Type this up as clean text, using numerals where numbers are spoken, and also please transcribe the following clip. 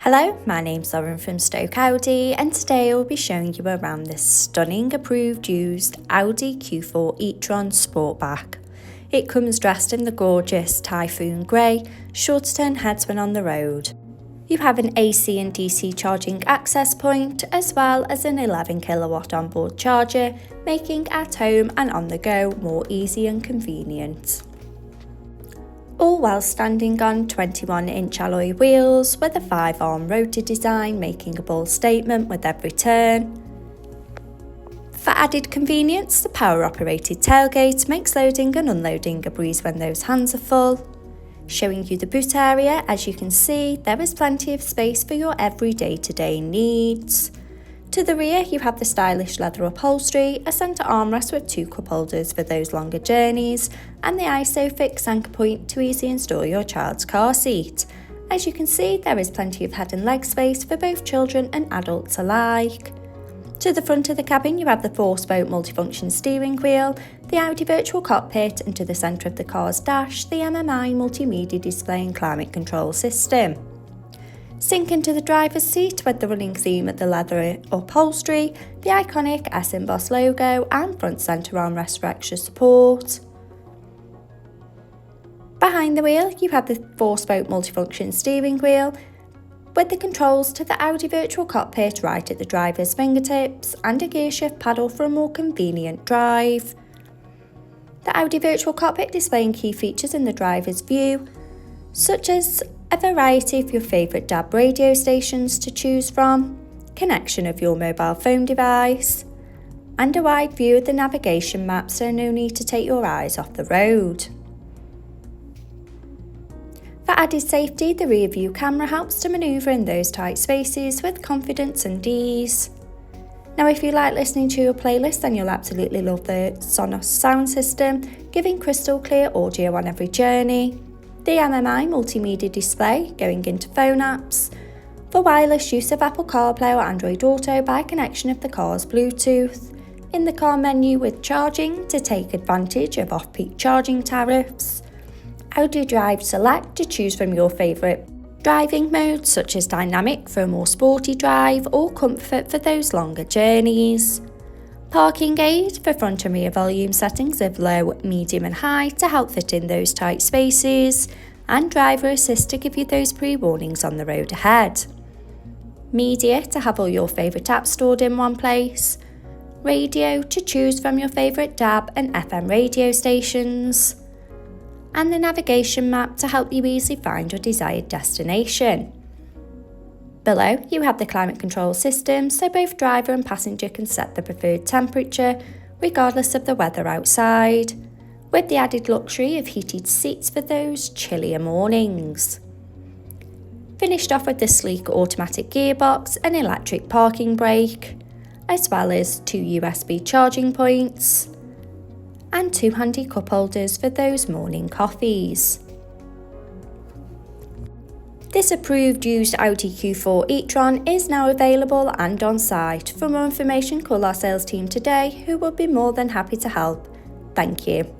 Hello, my name's Lauren from Stoke Audi, and today I will be showing you around this stunning approved used Audi Q4 E-tron Sportback. It comes dressed in the gorgeous Typhoon Grey, sure to turn heads when on the road. You have an AC and DC charging access point, as well as an 11kW onboard charger, making at home and on the go more easy and convenient. All while standing on 21-inch alloy wheels with a 5-arm rotor design, making a bold statement with every turn. For added convenience, the power-operated tailgate makes loading and unloading a breeze when those hands are full. Showing you the boot area, as you can see, there is plenty of space for your every day-to-day needs. To the rear, you have the stylish leather upholstery, a centre armrest with 2 cup holders for those longer journeys, and the ISOFIX anchor point to easily install your child's car seat. As you can see, there is plenty of head and leg space for both children and adults alike. To the front of the cabin, you have the 4-spoke multifunction steering wheel, the Audi virtual cockpit, and to the centre of the car's dash, the MMI multimedia display and climate control system. Sink into the driver's seat with the running theme of the leather upholstery, the iconic S-emboss logo, and front centre armrest for extra support. Behind the wheel, you have the 4-spoke multifunction steering wheel, with the controls to the Audi virtual cockpit right at the driver's fingertips, and a gear shift paddle for a more convenient drive. The Audi virtual cockpit displaying key features in the driver's view, such as a variety of your favourite DAB radio stations to choose from, connection of your mobile phone device, and a wide view of the navigation map, so no need to take your eyes off the road. For added safety, the rear view camera helps to manoeuvre in those tight spaces with confidence and ease. Now, if you like listening to your playlist, then you'll absolutely love the Sonos sound system, giving crystal clear audio on every journey. The MMI multimedia display going into phone apps, for wireless use of Apple CarPlay or Android Auto by connection of the car's Bluetooth, in the car menu with charging to take advantage of off-peak charging tariffs, Audi Drive Select to choose from your favourite driving modes such as dynamic for a more sporty drive or comfort for those longer journeys. Parking aid for front and rear volume settings of low, medium and high to help fit in those tight spaces, and driver assist to give you those pre-warnings on the road ahead. Media to have all your favourite apps stored in one place. Radio to choose from your favourite DAB and FM radio stations. And the navigation map to help you easily find your desired destination. Below, you have the climate control system, so both driver and passenger can set the preferred temperature, regardless of the weather outside, with the added luxury of heated seats for those chillier mornings. Finished off with the sleek automatic gearbox and electric parking brake, as well as 2 USB charging points, and 2 handy cup holders for those morning coffees. This approved used Audi Q4 e-tron is now available and on site. For more information, call our sales team today, who will be more than happy to help. Thank you.